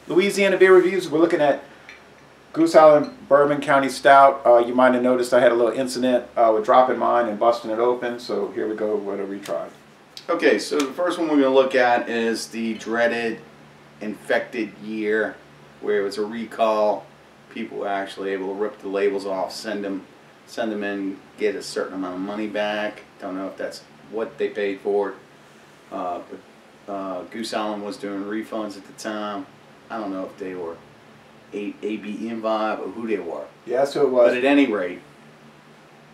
Louisiana beer reviews. We're looking at Goose Island Bourbon County Stout. You might have noticed I had a little incident with dropping mine and busting it open. So here we go with a retry. Okay, so the first one we're going to look at is the dreaded infected year, where it was a recall. People were actually able to rip the labels off, send them in, get a certain amount of money back. Don't know if that's what they paid for it. But Goose Island was doing refunds at the time. I don't know if they were AB InVibe or who they were. Yeah, so it was. But at any rate,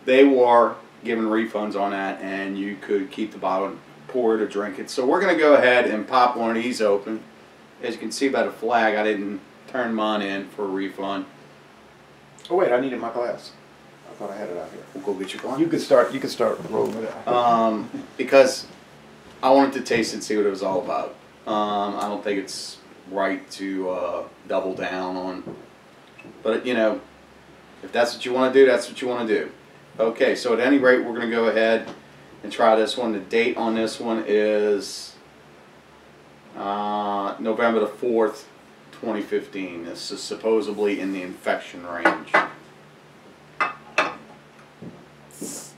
they were giving refunds on that, and you could keep the bottle and pour it or drink it. So we're going to go ahead and pop one of these open. As you can see by the flag, I didn't turn mine in for a refund. Oh wait, I needed my glass. I thought I had it out here. We'll go get your glass. You could start rolling with it. Because I wanted to taste it and see what it was all about. I don't think it's right to double down on, but you know, if that's what you want to do, that's what you want to do. Okay, so at any rate, we're going to go ahead and try this one. The date on this one is November the 4th, 2015. This is supposedly in the infection range. It's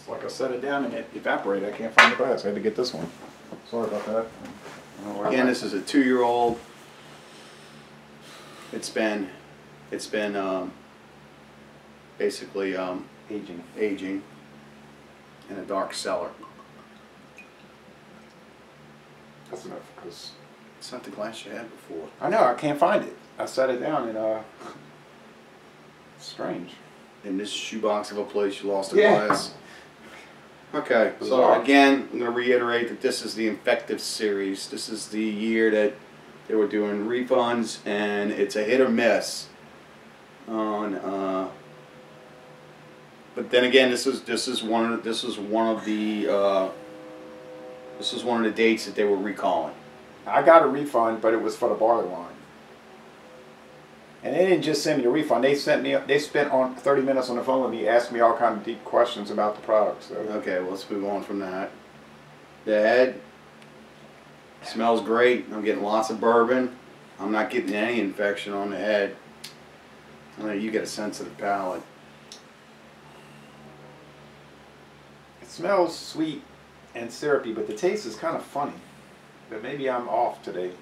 like I set it down and it evaporated. I can't find the glass. I had to get this one. Sorry about that. Again, this is a 2-year-old. It's been basically aging in a dark cellar. That's enough, because it's not the glass you had before. I know, I can't find it. I set it down and strange. In this shoebox of a place, you lost a Yeah. glass. Okay, so Bizarre. again, I'm going to reiterate that this is the Infective series. This is the year that they were doing refunds, and it's a hit or miss on. But then again, this is one of the dates that they were recalling. I got a refund, but it was for the barley wine. And they didn't just send me the refund. They spent on 30 minutes on the phone with me, asked me all kinds of deep questions about the product. So. Okay, well, let's move on from that. The head smells great. I'm getting lots of bourbon. I'm not getting any infection on the head. I know you get a sensitive palate. It smells sweet and syrupy, but the taste is kind of funny. But maybe I'm off today.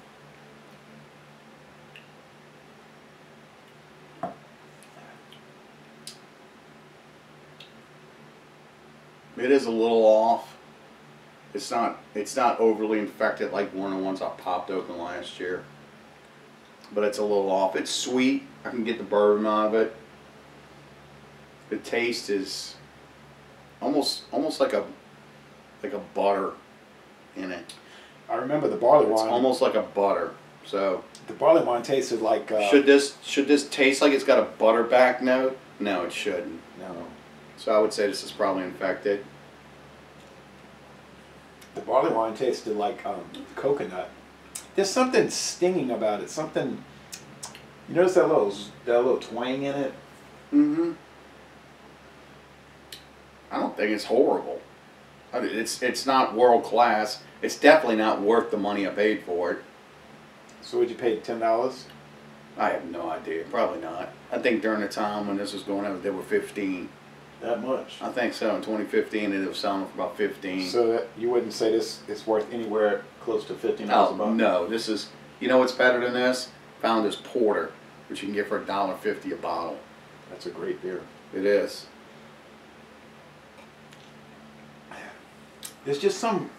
It is a little off. It's not overly infected like one of the ones I popped open last year. But it's a little off. It's sweet. I can get the bourbon out of it. The taste is almost like a butter in it. I remember the barley It's wine. almost like a butter. So The barley wine tasted like. should this taste like it's got a butterback note? No, it shouldn't. No. So I would say this is probably infected. The barley wine tasted like coconut. There's something stinging about it. Something. You notice that little twang in it? Mm-hmm. I don't think it's horrible. I mean, it's not world class. It's definitely not worth the money I paid for it. So would you pay $10? I have no idea. Probably not. I think during the time when this was going on, they were 15. That much? I think so. In 2015, they were selling for about 15. So that you wouldn't say this is worth anywhere close to $15 a buck? No. This is. You know what's better than this? Found this porter, which you can get for $1.50 a bottle. That's a great beer. It is. There's just some.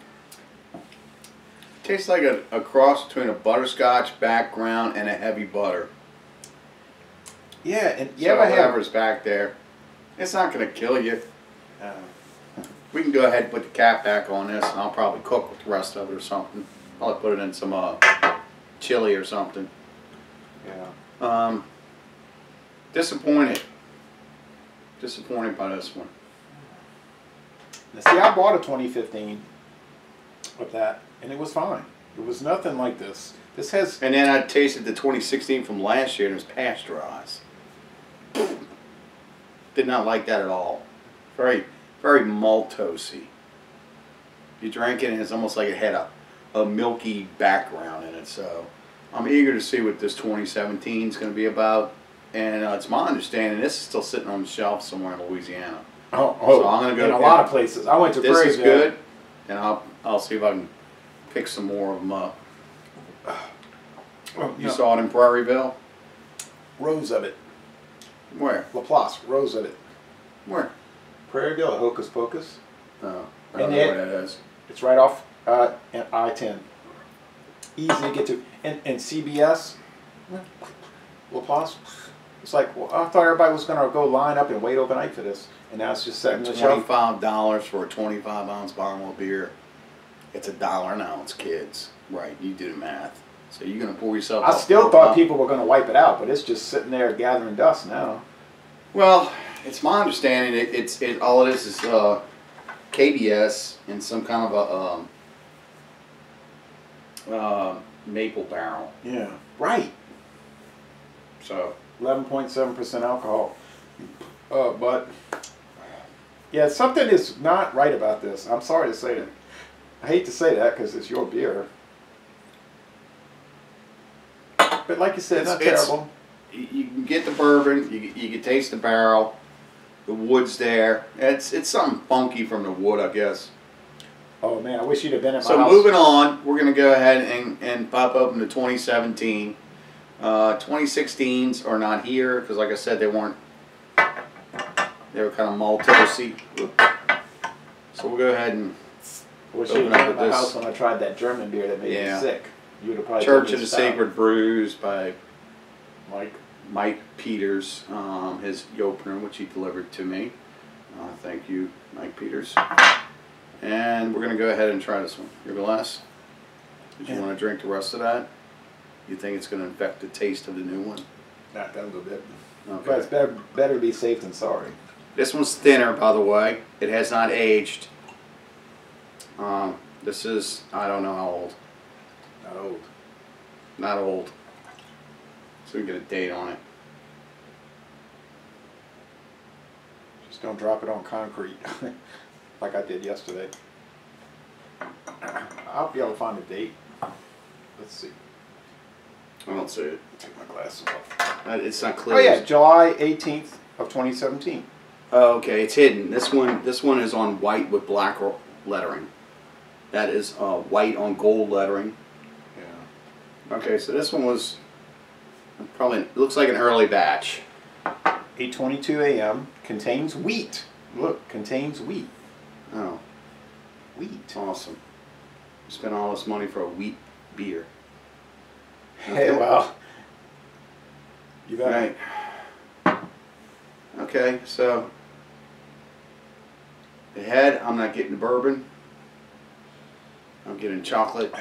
Tastes like a cross between a butterscotch background and a heavy butter. Yeah, and you So ever have. whatever's back there, it's not going to kill you. We can go ahead and put the cap back on this, and I'll probably cook with the rest of it or something. I'll put it in some chili or something. Yeah. Disappointed. Disappointed by this one. Now, see, I bought a 2015 with that, and it was fine. It was nothing like this. This has. And then I tasted the 2016 from last year, and it was pasteurized. Did not like that at all. Very, very maltosey. You drink it, and it's almost like it had a milky background in it. So I'm eager to see what this 2017 is going to be about. And it's my understanding this is still sitting on the shelf somewhere in Louisiana. Oh, so I'm going to go in a lot of places. I went to This is Prairieville. good, and I'll see if I can pick some more of them up. You saw it in Prairieville? Rows of it. Where? Laplace, rows of it. Where? Prairieville, Hocus Pocus. Oh, I don't know where that is. It's right off I-10. Easy to get to. And CBS, Laplace. It's like, well, I thought everybody was going to go line up and wait overnight for this. And now it's just setting the shelf. $25 for a 25-ounce bottle of beer. It's $1 an ounce, kids. Right, you do the math. So you're going to pour yourself I still thought people were going to wipe it out, but it's just sitting there gathering dust now. Well, it's my understanding all it is KBS in some kind of a maple barrel. Yeah, right. So 11.7% alcohol. But yeah, something is not right about this. I'm sorry to say that. I hate to say that because it's your beer. But like you said, it's not terrible. You can get the bourbon. You can taste the barrel. The wood's there. It's something funky from the wood, I guess. Oh man, I wish you'd have been at my so house. Moving on, we're going to go ahead and pop open the 2017. 2016s are not here because, like I said, they were kind of Maltosey. So we'll go ahead and I wish you'd have been at my house when I tried that German beer that made me sick. You would have probably Church of the Sacred Brews by Mike Peters, his opener, which he delivered to me. Thank you, Mike Peters. And we're going to go ahead and try this one. Your glass? Did you want to drink the rest of that? You think it's going to affect the taste of the new one? Not that little bit. Okay. But it's better to be safe than sorry. This one's thinner, by the way. It has not aged. This is, I don't know how old. Not old. Not old. So we get a date on it. Just don't drop it on concrete like I did yesterday. I'll be able to find a date. Let's see. I don't see it. Take my glasses off. It's not clear. Oh yeah, July 18th of 2017. Oh, okay, it's hidden. This one is on white with black lettering. That is white on gold lettering. Yeah. Okay, so this one was probably, looks like an early batch. 8:22 a.m. Contains wheat. Look, contains wheat. Oh. Wheat. Awesome. Spent all this money for a wheat beer. Okay. Hey, well. You got right. Okay, so the head, I'm not getting bourbon. I'm getting chocolate.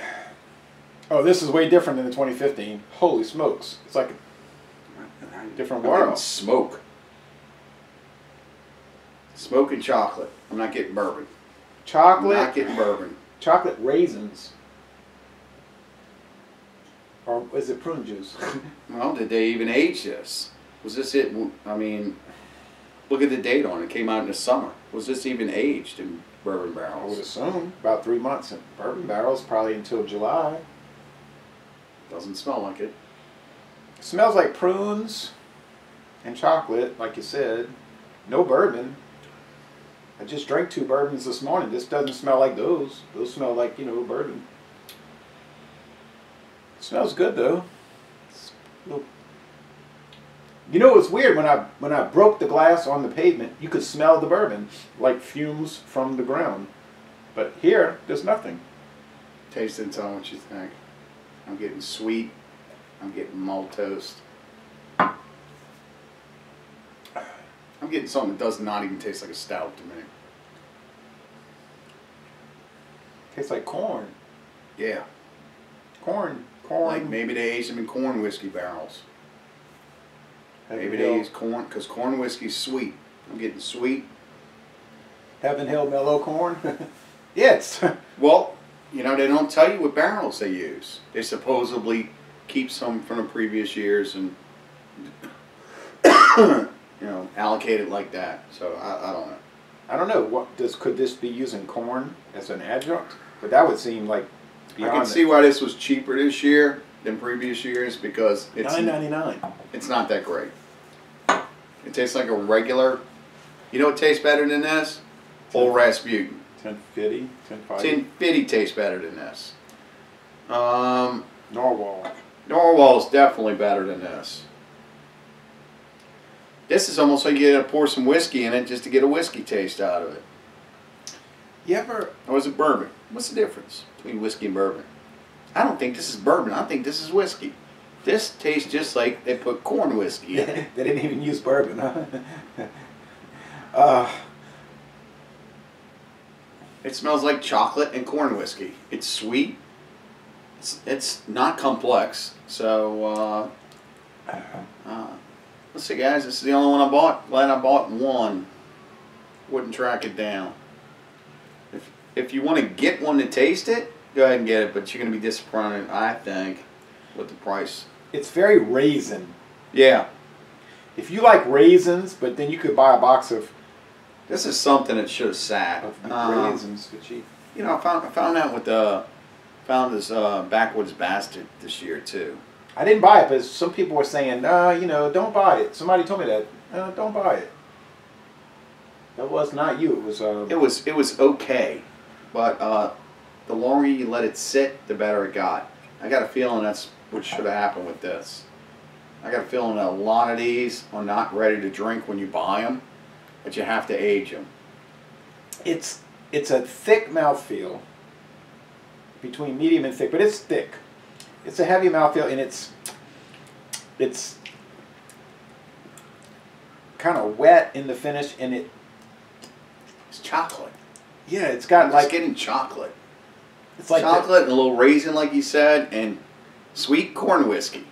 Oh, this is way different than the 2015. Holy smokes. It's like a different world. Smoke. Smoke and chocolate. I'm not getting bourbon. Chocolate. I'm not getting bourbon. Chocolate raisins. Or is it prune juice? Well, did they even age this? Was this it? I mean, look at the date on it. It came out in the summer. Was this even aged in bourbon barrels? I would assume about 3 months in bourbon barrels, probably until July. Doesn't smell like it. It smells like prunes and chocolate, like you said. No bourbon. I just drank 2 bourbons this morning. This doesn't smell like those. Those smell like, bourbon. It smells good though. It's weird when I broke the glass on the pavement, you could smell the bourbon, like fumes from the ground. But here, there's nothing. Taste it and tell me what you think. I'm getting sweet. I'm getting maltose. I'm getting something that does not even taste like a stout to me. Tastes like corn. Yeah. Corn. Like maybe they aged them in corn whiskey barrels. Maybe they use corn, because corn whiskey's sweet. I'm getting sweet. Heaven Hill mellow corn? Yes. Well, they don't tell you what barrels they use. They supposedly keep some from the previous years and, allocate it like that. So I don't know. I don't know. Could this be using corn as an adjunct? But that would seem like I can see why this was cheaper this year, than previous years because it's $9.99. It's not that great. It tastes like a regular. You know what tastes better than this? Old Rasputin. 1050, 1050. 1050 tastes better than this. Narwhal. Narwhal's definitely better than this. This is almost like you gotta pour some whiskey in it just to get a whiskey taste out of it. You ever? Or is it bourbon? What's the difference between whiskey and bourbon? I don't think this is bourbon. I think this is whiskey. This tastes just like they put corn whiskey in it. They didn't even use bourbon, huh? It smells like chocolate and corn whiskey. It's sweet. It's not complex. So, let's see, guys. This is the only one I bought. Glad I bought one. Wouldn't track it down. If you want to get one to taste it, go ahead and get it. But you're going to be disappointed, I think, with the price. It's very raisin. Yeah. If you like raisins, but then you could buy a box of. This is something that should have sat. Raisins for cheap. You know, I found out with found this Backwoods Bastard this year too. I didn't buy it, but some people were saying, you know, don't buy it. Somebody told me that. Don't buy it. That was not you. It was. It was okay, but the longer you let it sit, the better it got. I got a feeling that's what should have happened with this. I got a feeling that a lot of these are not ready to drink when you buy them, but you have to age them. It's a thick mouthfeel, between medium and thick, but it's thick. It's a heavy mouthfeel, and it's kind of wet in the finish, and It's chocolate. yeah, it's got I'm like just getting chocolate. it's like chocolate and a little raisin, like you said, and sweet corn whiskey.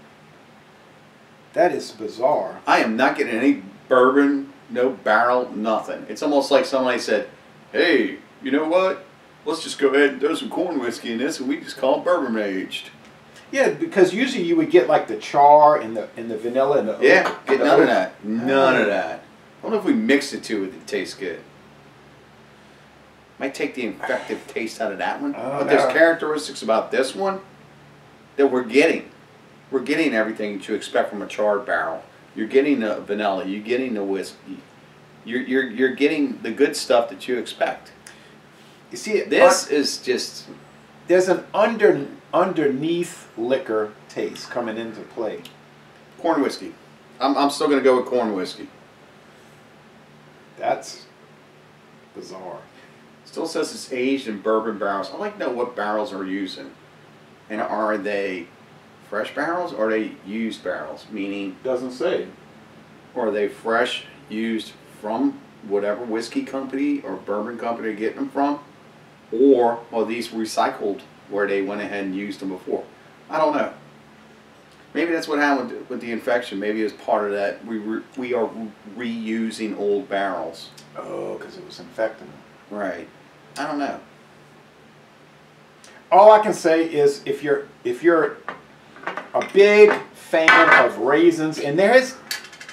that is bizarre. I am not getting any bourbon, no barrel, nothing. It's almost like somebody said, "Hey, you know what? Let's just go ahead and throw some corn whiskey in this, and we just call it bourbon aged." Yeah, because usually you would get like the char and the vanilla and the Yeah, get none of oak. that. None of that. I wonder if we mix the two, would it taste good? Might take the infective taste out of that one. Oh, But there's no. characteristics about this one that we're getting. We're getting everything that you expect from a charred barrel. You're getting the vanilla. You're getting the whiskey. You're getting the good stuff that you expect. You see, This is just there's an underneath liquor taste coming into play. corn whiskey. I'm still going to go with corn whiskey. That's bizarre. Still says it's aged in bourbon barrels. I'd like to know what barrels are using. And are they fresh barrels or are they used barrels? Meaning, Doesn't say. are they fresh, used from whatever whiskey company or bourbon company they're getting them from? Or are these recycled where they went ahead and used them before? I don't know. Maybe that's what happened with the infection. Maybe as part of that, we are reusing old barrels. Oh, because it was infecting. Right. I don't know. All I can say is if you're a big fan of raisins, and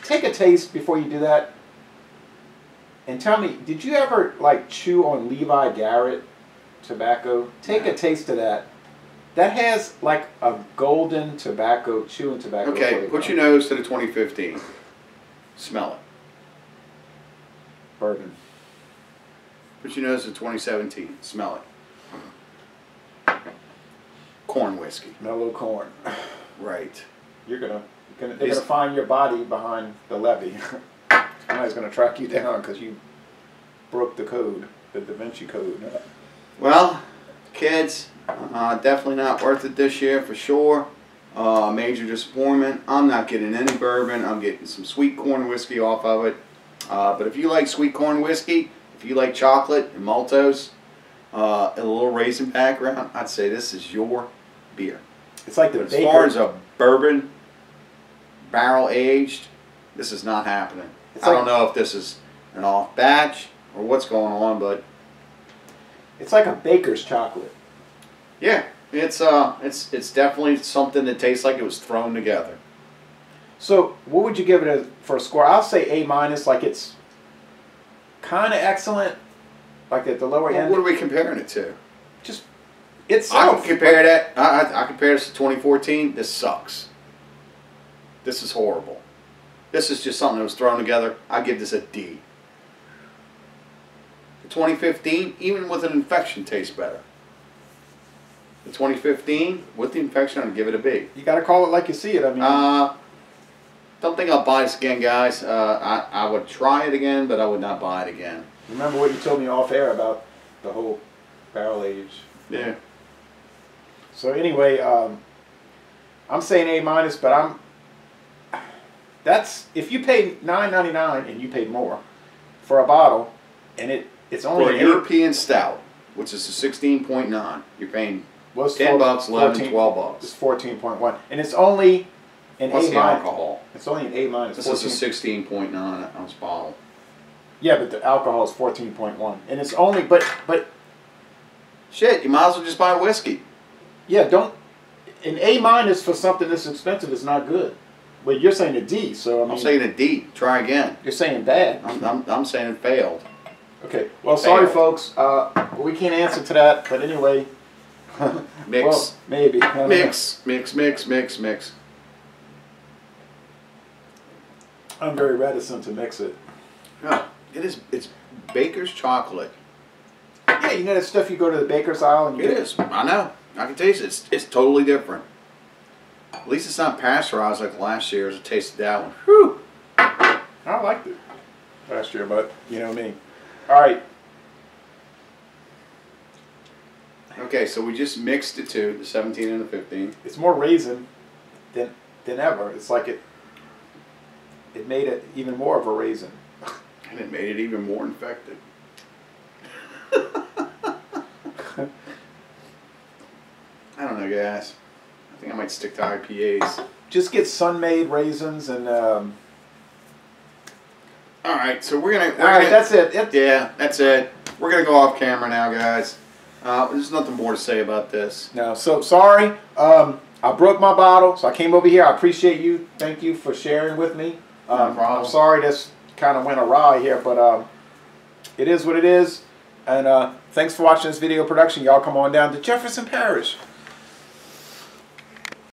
take a taste before you do that, and tell me, did you ever like chew on Levi Garrett tobacco? Take a taste of that. That has like a golden tobacco, chewing tobacco. Okay, flavor. put your nose to the 2015. Smell it. Bourbon. Put your nose to 2017. Smell it. Corn whiskey. Mellow corn. Right. They're gonna find your body behind the levee. Somebody's gonna track you down because you broke the code, the Da Vinci Code. Well, kids, definitely not worth it this year for sure. Major disappointment. I'm not getting any bourbon. I'm getting some sweet corn whiskey off of it. But if you like sweet corn whiskey, if you like chocolate and maltos, and a little raisin background, I'd say this is your beer. It's like the But as far as a bourbon barrel aged, this is not happening. I don't know if this is an off batch or what's going on, but it's like a baker's chocolate. yeah, it's definitely something that tastes like it was thrown together. So, what would you give it for a score? I'll say A-, like it's kind of excellent, like at the lower end. What are we comparing it to? Just itself. I can compare that. I compare this to 2014. This sucks. This is horrible. This is just something that was thrown together. I give this a D. The 2015, even with an infection, tastes better. The 2015, with the infection, I'd give it a B. You got to call it like you see it. I mean, don't think I'll buy this again, guys. I would try it again, but I would not buy it again. remember what you told me off air about the whole barrel age. Yeah. So anyway, I'm saying A-, but that's if you paid $9.99 and you paid more for a bottle, and it's only For a an European stout, which is a 16.9, you're paying $10, 11, 12 bucks. It's 14.1, and it's only an What's A-. the alcohol? It's only an A-. This is a 16.9 ounce bottle. Yeah, but the alcohol is 14.1, and it's only but Shit, you might as well just buy whiskey. yeah, don't an A- for something this expensive is not good. But you're saying a D, so I mean, I'm saying a D. Try again. you're saying bad. I'm saying it failed. Okay, well, sorry, folks. We can't answer to that, but anyway. Mix. Well, maybe. Mix. I'm very reticent to mix it. Yeah, it is. It's baker's chocolate. Yeah, you know that stuff you go to the baker's aisle and you It get. is. I know. I can taste it. It's totally different. At least it's not pasteurized like last year as I tasted that one. Whew. I liked it last year, but you know me. All right. Okay, so we just mixed the two, the 17 and the 15. It's more raisin than ever. It's like it made it even more of a raisin. And it made it even more infected. I don't know, guys. I think I might stick to IPAs. Just get sun-made raisins and. All right, so we're gonna. All right, that's it. Yeah, that's it. We're gonna go off camera now, guys. There's nothing more to say about this. No, so sorry. I broke my bottle, so I came over here. I appreciate you. Thank you for sharing with me. No problem. I'm sorry this kind of went awry here, but it is what it is. And thanks for watching this video production. Y'all come on down to Jefferson Parish.